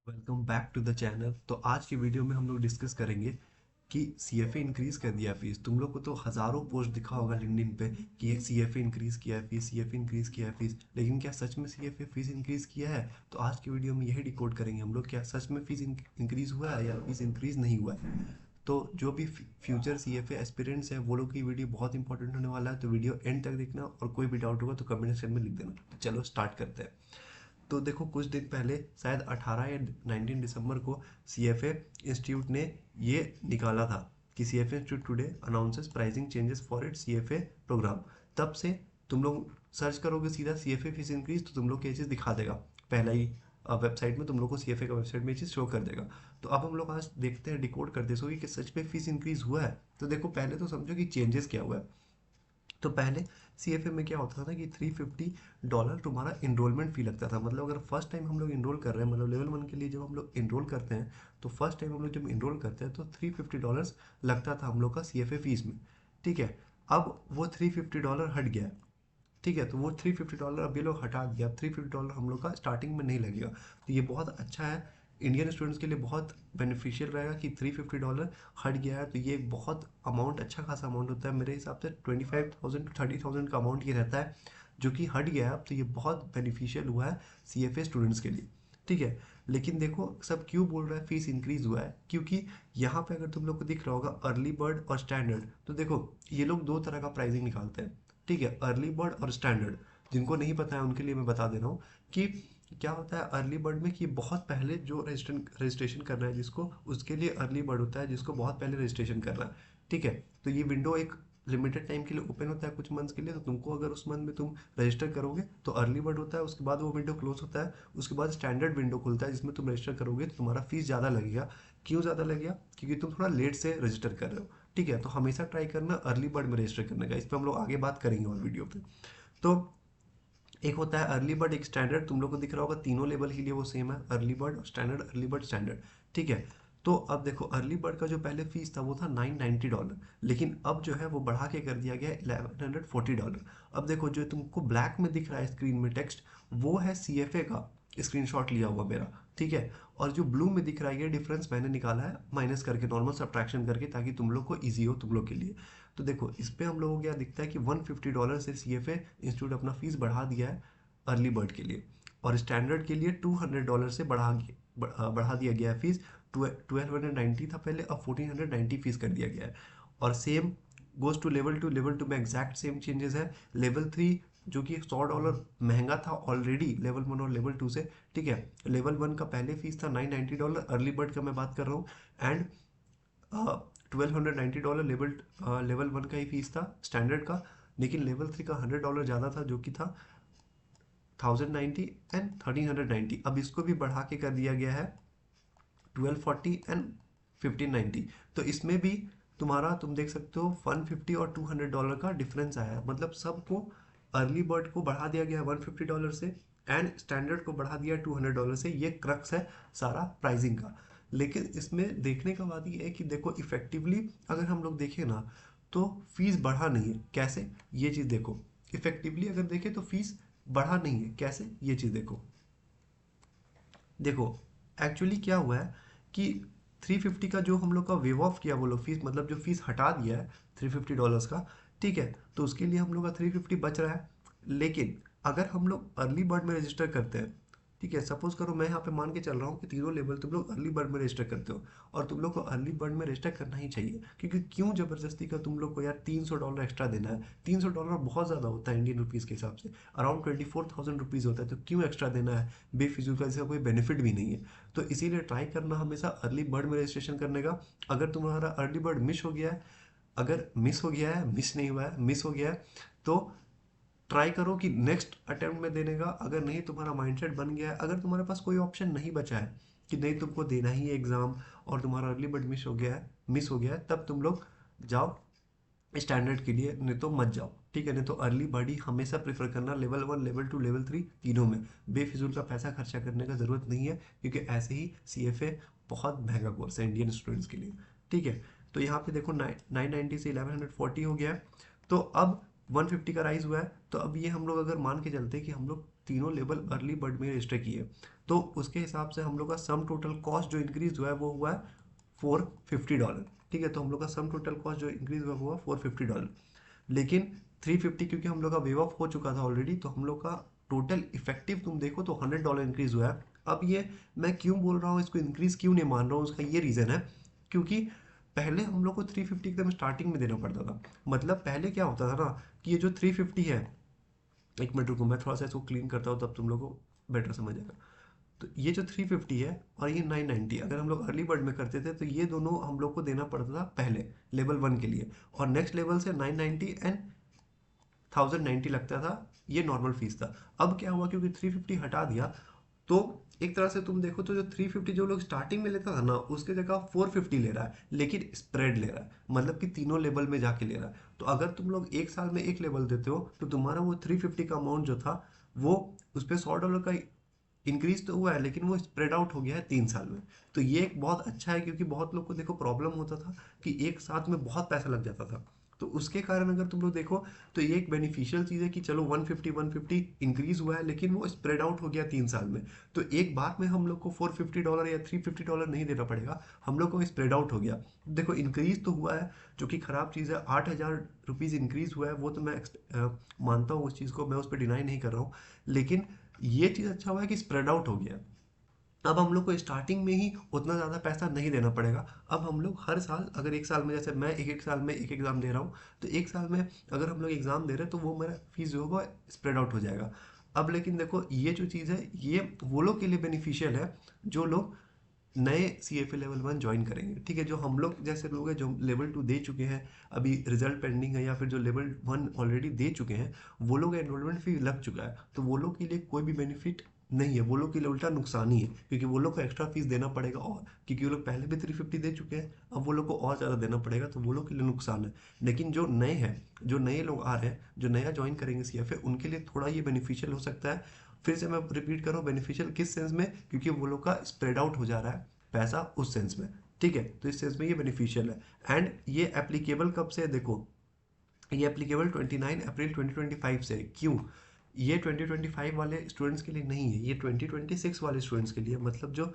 Welcome back to the channel. तो आज की वीडियो में हम लोग डिस्कस करेंगे कि सीएफए इंक्रीज कर दिया फीस। तुम लोग को तो हज़ारों पोस्ट दिखा होगा लिंक्डइन पे कि सीएफए इंक्रीज किया है फीस, सीएफए इंक्रीज किया है फीस, लेकिन क्या सच में सीएफए फीस इंक्रीज किया है? तो आज की वीडियो में यही डिकोड करेंगे हम लोग, क्या सच में फीस इंक्रीज हुआ है या फीस इंक्रीज नहीं हुआ है। तो जो भी फ्यूचर सीएफए एस्पिरेंट्स हैं वो लोग की वीडियो बहुत इंपॉर्टेंट होने वाला है, तो वीडियो एंड तक देखना और कोई भी डाउट होगा तो कमेंट सेक्शन में लिख देना। तो चलो स्टार्ट करते हैं। तो देखो, कुछ दिन पहले शायद 18 या 19 दिसंबर को सीएफए इंस्टीट्यूट ने ये निकाला था कि CFA institute today announces pricing changes for its CFA program. तब से तुम लोग सर्च करोगे सीधा सीएफए फीस इंक्रीज, तो तुम लोग को ये चीज़ दिखा देगा। पहला ही वेबसाइट में तुम लोग को सीएफए का वेबसाइट में ये चीज़ शो कर देगा। तो अब हम लोग आज देखते हैं, डिकोड करते सोगे कि सच में फीस इंक्रीज हुआ है। तो देखो, पहले तो समझो कि चेंजेस क्या हुआ है। तो पहले सीएफए में क्या होता था कि $350 तुम्हारा इनरोलमेंट फी लगता था। मतलब अगर फर्स्ट टाइम हम लोग इनरोल कर रहे हैं, मतलब लेवल 1 के लिए जब हम लोग इनरोल करते हैं, तो फर्स्ट टाइम हम लोग जब इनरोल करते हैं तो $350 लगता था हम लोग का सीएफए फीस में। ठीक है। अब वो $350 हट गया है। ठीक है, तो वो $350 अब ये लोग हटा दिया। अब $350 हम लोग का स्टार्टिंग में नहीं लगेगा। तो ये बहुत अच्छा है, इंडियन स्टूडेंट्स के लिए बहुत बेनिफिशियल रहेगा कि $350 हट गया है। तो ये एक बहुत अमाउंट, अच्छा खासा अमाउंट होता है। मेरे हिसाब से 25,000 to 30,000 का अमाउंट ये रहता है जो कि हट गया है अब। तो ये बहुत बेनिफिशियल हुआ है सीएफए स्टूडेंट्स के लिए। ठीक है। लेकिन देखो, सब क्यों बोल रहा है फीस इंक्रीज हुआ है, क्योंकि यहाँ पे अगर तुम लोग को दिख रहा होगा अर्ली बर्ड और स्टैंडर्ड, तो देखो ये लोग दो तरह का प्राइसिंग निकालते हैं। ठीक है, अर्ली बर्ड और स्टैंडर्ड। जिनको नहीं पता है उनके लिए मैं बता दे रहा हूँ कि क्या होता है अर्ली बर्ड में, कि बहुत पहले जो रजिस्ट्रेशन करना है जिसको, उसके लिए अर्ली बर्ड होता है, जिसको बहुत पहले रजिस्ट्रेशन करना है। ठीक है। तो ये विंडो एक लिमिटेड टाइम के लिए ओपन होता है, कुछ मंथ्स के लिए। तो तुमको अगर उस मंथ में तुम रजिस्टर करोगे तो अर्ली बर्ड होता है, उसके बाद वो विंडो क्लोज होता है। उसके बाद स्टैंडर्ड विंडो खुलता है जिसमें तुम रजिस्टर करोगे तो तुम्हारा फीस ज़्यादा लगेगा। क्यों ज़्यादा लगेगा? क्योंकि तुम थोड़ा लेट से रजिस्टर कर रहे हो। ठीक है। तो हमेशा ट्राई करना अर्ली बर्ड में रजिस्टर करने का। इस पर हम लोग आगे बात करेंगे और वीडियो पे। तो एक होता है अर्ली बर्ड, एक स्टैंडर्ड। तुम लोग को दिख रहा होगा तीनों लेवल के लिए वो सेम है, early bird standard, early bird standard. ठीक है। तो अब देखो, अर्ली बर्ड का जो पहले फीस था वो था $990, लेकिन अब जो है वो बढ़ा के कर दिया गया है $1140। अब देखो, जो तुमको ब्लैक में दिख रहा है स्क्रीन में टेक्स्ट, वो है सीएफए का स्क्रीनशॉट लिया हुआ मेरा। ठीक है। और जो ब्लू में दिख रहा है ये डिफरेंस मैंने निकाला है माइनस करके, नॉर्मल सब्ट्रैक्शन करके, ताकि तुम लोग को ईजी हो तुम लोग के लिए। तो देखो, इस पे हम लोगों को क्या दिखता है कि $150 से सीएफए इंस्टीट्यूट अपना फीस बढ़ा दिया है अर्ली बर्ड के लिए। और स्टैंडर्ड के लिए $200 से बढ़ा दिया गया है फीस। 1290 था पहले, अब 1490 फीस कर दिया गया है। और same goes to level 2। Level 2 में एग्जैक्ट सेम चेंजेस है। लेवल 3 जो कि $100 महंगा था ऑलरेडी लेवल 1 और लेवल 2 से। ठीक है। लेवल 1 का पहले फीस था $990, अर्ली बर्ड का मैं बात कर रहा हूँ। एंड $1290 लेवल 1 का ही फीस था स्टैंडर्ड का। लेकिन लेवल 3 का $100 ज़्यादा था, जो कि था 1090 एंड 1390। अब इसको भी बढ़ा के कर दिया गया है 1240 एंड 1590। तो इसमें भी तुम्हारा, तुम देख सकते हो, 150 और $200 का डिफरेंस आया है। मतलब सबको, अर्ली बर्ड को बढ़ा दिया गया है $150 से, एंड स्टैंडर्ड को बढ़ा दिया $200 से। ये क्रक्स है सारा प्राइसिंग का। लेकिन इसमें देखने का बात ये है कि देखो, इफेक्टिवली अगर हम लोग देखें ना, तो फीस बढ़ा नहीं है। कैसे? ये चीज़ देखो, इफेक्टिवली अगर देखें तो फीस बढ़ा नहीं है। कैसे? ये चीज़ देखो। देखो, एक्चुअली क्या हुआ है कि 350 का जो हम लोग का वेव ऑफ किया, वो लोग फीस, मतलब जो फीस हटा दिया है $350 का। ठीक है। तो उसके लिए हम लोग का 350 बच रहा है। लेकिन अगर हम लोग अर्ली बर्ड में रजिस्टर करते हैं, ठीक है, सपोज करो मैं यहाँ पे मान के चल रहा हूँ कि तीनों लेवल तुम लोग अर्ली बर्ड में रजिस्टर करते हो, और तुम लोग को अर्ली बर्ड में रजिस्टर करना ही चाहिए। क्योंकि क्यों ज़बरदस्ती का तुम लोग को यार $300 एक्स्ट्रा देना है? $300 बहुत ज़्यादा होता है इंडियन रुपीज़ के हिसाब से, अराउंड 24,000 रुपीज़ होता है। तो क्यों एक्स्ट्रा देना है बेफिजूल का, इसका कोई बेनिफिट भी नहीं है। तो इसीलिए ट्राई करना हमेशा अर्ली बर्ड में रजिस्ट्रेशन करने का। अगर तुम्हारा अर्ली बर्ड मिस हो गया है, अगर मिस हो गया है, मिस नहीं हुआ है, मिस हो गया है, तो ट्राई करो कि नेक्स्ट अटेम्प्ट में देने का। अगर नहीं, तुम्हारा माइंडसेट बन गया है, अगर तुम्हारे पास कोई ऑप्शन नहीं बचा है कि नहीं तुमको देना ही है एग्ज़ाम, और तुम्हारा अर्ली बर्ड मिस हो गया है, तब तुम लोग जाओ स्टैंडर्ड के लिए, नहीं तो मत जाओ। ठीक है। नहीं तो अर्ली बर्ड ही हमेशा प्रेफर करना, लेवल 1, लेवल 2, लेवल 3 तीनों में। बेफिजूल का पैसा खर्चा करने का ज़रूरत नहीं है, क्योंकि ऐसे ही सीएफए बहुत महंगा कोर्स है इंडियन स्टूडेंट्स के लिए। ठीक है। तो यहाँ पे देखो, 990 से 1140 हो गया है। तो अब 150 का राइज हुआ है। तो अब ये हम लोग अगर मान के चलते हैं कि हम लोग तीनों लेवल अर्ली बर्ड में रजिस्टर किए, तो उसके हिसाब से हम लोग का सम टोटल कॉस्ट जो इंक्रीज हुआ है वो हुआ है $450। ठीक है, तो हम लोग का सम टोटल कॉस्ट जो इंक्रीज हुआ हुआ $450। लेकिन 350 क्योंकि हम लोग का वेव ऑफ हो चुका था ऑलरेडी, तो हम लोग का टोटल इफेक्टिव तुम देखो तो $100 इंक्रीज हुआ है। अब ये मैं क्यों बोल रहा हूँ, इसको इंक्रीज क्यों नहीं मान रहा हूँ, उसका ये रीज़न है क्योंकि पहले हम लोग को 350 एकदम स्टार्टिंग में देना पड़ता था। मतलब पहले क्या होता था ना कि ये जो 350 है, एक मिनट रुको मैं थोड़ा सा इसको क्लीन करता हूँ तब तुम लोग को बेटर समझ आएगा। तो ये जो 350 है और ये 990 अगर हम लोग अर्ली बर्ड में करते थे तो ये दोनों हम लोग को देना पड़ता था पहले लेवल 1 के लिए, और नेक्स्ट लेवल से 990 एंड 1090 लगता था, ये नॉर्मल फीस था। अब क्या हुआ क्योंकि 350 हटा दिया, तो एक तरह से तुम देखो तो जो 350 जो लोग स्टार्टिंग में लेता था ना उसके जगह 450 ले रहा है, लेकिन स्प्रेड ले रहा है, मतलब कि तीनों लेवल में जाके ले रहा है। तो अगर तुम लोग एक साल में एक लेवल देते हो तो तुम्हारा वो 350 का अमाउंट जो था वो उस पर $100 का इंक्रीज तो हुआ है, लेकिन वो स्प्रेड आउट हो गया है 3 साल में। तो ये एक बहुत अच्छा है क्योंकि बहुत लोग को देखो प्रॉब्लम होता था कि एक साथ में बहुत पैसा लग जाता था, तो उसके कारण अगर तुम लोग देखो तो ये एक बेनिफिशियल चीज़ है कि चलो 150 इंक्रीज हुआ है लेकिन वो स्प्रेड आउट हो गया 3 साल में। तो एक बार में हम लोग को $450 या $350 नहीं देना पड़ेगा, हम लोग को स्प्रेड आउट हो गया। देखो इंक्रीज तो हुआ है जो कि खराब चीज़ है, ₹8,000 इंक्रीज हुआ है, वो तो मैं मानता हूँ उस चीज़ को, मैं उस पर डिनाई नहीं कर रहा हूँ। लेकिन ये चीज़ अच्छा हुआ है कि स्प्रेड आउट हो गया। अब हम लोग को स्टार्टिंग में ही उतना ज़्यादा पैसा नहीं देना पड़ेगा। अब हम लोग हर साल अगर एक साल में, जैसे मैं एक एक साल में एक एग्ज़ाम दे रहा हूँ, तो एक साल में अगर हम लोग एग्ज़ाम दे रहे हैं तो वो मेरा फीस जो होगा स्प्रेड आउट हो जाएगा। अब लेकिन देखो ये जो चीज़ है ये वो लोग के लिए बेनिफिशियल है जो लोग नए C F A level 1 join करेंगे। ठीक है, जो हम लोग जैसे लोग हैं जो लेवल 2 दे चुके हैं, अभी रिजल्ट पेंडिंग है, या फिर जो लेवल 1 ऑलरेडी दे चुके हैं, वो लोग एनरोलमेंट फी लग चुका है, तो वो लोग के लिए कोई भी बेनिफिट नहीं है, वो लोग के लिए उल्टा नुकसान ही है क्योंकि वो लोग को एक्स्ट्रा फीस देना पड़ेगा, और क्योंकि वो लोग पहले भी 350 दे चुके हैं, अब वो लोग को और ज़्यादा देना पड़ेगा, तो वो लोग के लिए नुकसान है। लेकिन जो नए हैं, जो नए लोग आ रहे हैं, जो नया ज्वाइन करेंगे सी एफ ए, उनके लिए थोड़ा ये बेनिफिशियल हो सकता है। फिर से मैं रिपीट कर रहा हूँ, बेनिफिशियल किस सेंस में, क्योंकि वो लोग का स्प्रेड आउट हो जा रहा है पैसा उस सेंस में। ठीक है, तो इस सेंस में ये बेनिफिशियल है। एंड ये एप्लीकेबल कब से है देखो, ये एप्लीकेबल 29 अप्रैल 2025 से है। क्यों? ये 2025 वाले स्टूडेंट्स के लिए नहीं है, ये 2026 वाले स्टूडेंट्स के लिए, मतलब जो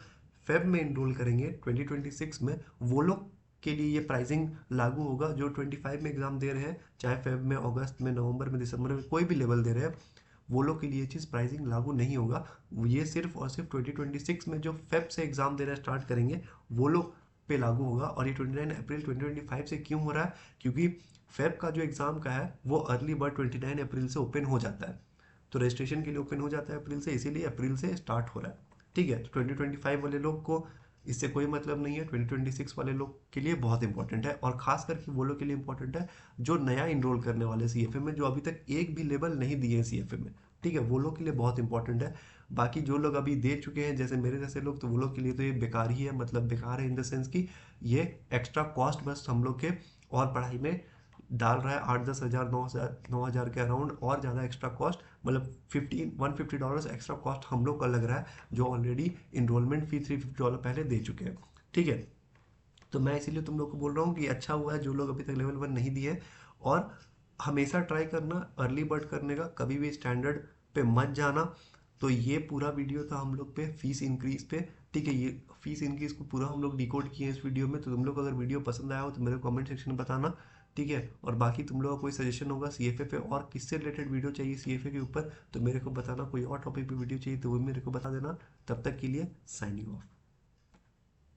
फेब में इनरोल करेंगे 2026 में, वो लोग के लिए ये प्राइसिंग लागू होगा। जो 25 में एग्जाम दे रहे हैं, चाहे फेब में, अगस्त में, नवंबर में, दिसंबर में, कोई भी लेवल दे रहे हैं, वो लोग के लिए ये चीज़ प्राइसिंग लागू नहीं होगा। ये सिर्फ और सिर्फ 2026 में जो फेब से एग्ज़ाम देना स्टार्ट करेंगे वो लोग पे लागू होगा। और ये 29 अप्रैल 2025 से क्यों हो रहा है? क्योंकि फेब का जो एग्ज़ाम का है वो अर्ली बर्ड 29 अप्रैल से ओपन हो जाता है, तो रजिस्ट्रेशन के लिए ओपन हो जाता है अप्रैल से, इसीलिए अप्रैल से स्टार्ट हो रहा है। ठीक है, तो 2025 वाले लोग को इससे कोई मतलब नहीं है, 2026 वाले लोग के लिए बहुत इंपॉर्टेंट है, और खास करके वो लोग के लिए इंपॉर्टेंट है जो नया इनरोल करने वाले सी एफ ए में, जो अभी तक एक भी लेवल नहीं दिए हैं सी एफ ए में। ठीक है, वो लोग के लिए बहुत इंपॉर्टेंट है। बाकी जो लोग अभी दे चुके हैं जैसे मेरे जैसे लोग, तो वो लोग के लिए तो ये बेकार ही है, मतलब बेकार है इन द सेंस कि ये एक्स्ट्रा कॉस्ट बस हम लोग के और पढ़ाई में डाल रहा है, 8-10 हज़ार, 9 हज़ार के अराउंड और ज़्यादा एक्स्ट्रा कॉस्ट, मतलब $150 एक्स्ट्रा कॉस्ट हम लोग का लग रहा है, जो ऑलरेडी इनरोलमेंट फी $350 पहले दे चुके हैं। ठीक है, तो मैं इसीलिए तुम लोग को बोल रहा हूँ कि अच्छा हुआ है जो लोग अभी तक लेवल 1 नहीं दिए। और हमेशा ट्राई करना अर्ली बर्ड करने का, कभी भी स्टैंडर्ड पे मत जाना। तो ये पूरा वीडियो था हम लोग पे फीस इंक्रीज पे। ठीक है, ये फीस इंक्रीज को पूरा हम लोग डिकोड किए हैं इस वीडियो में, तो तुम लोग को अगर वीडियो पसंद आया हो तो मेरे कमेंट सेक्शन में बताना। ठीक है, और बाकी तुम लोगों का कोई सजेशन होगा सीएफए पे और किससे रिलेटेड वीडियो चाहिए सीएफए के ऊपर, तो मेरे को बताना। कोई और टॉपिक पे वीडियो चाहिए तो वो मेरे को बता देना। तब तक के लिए साइनिंग ऑफ।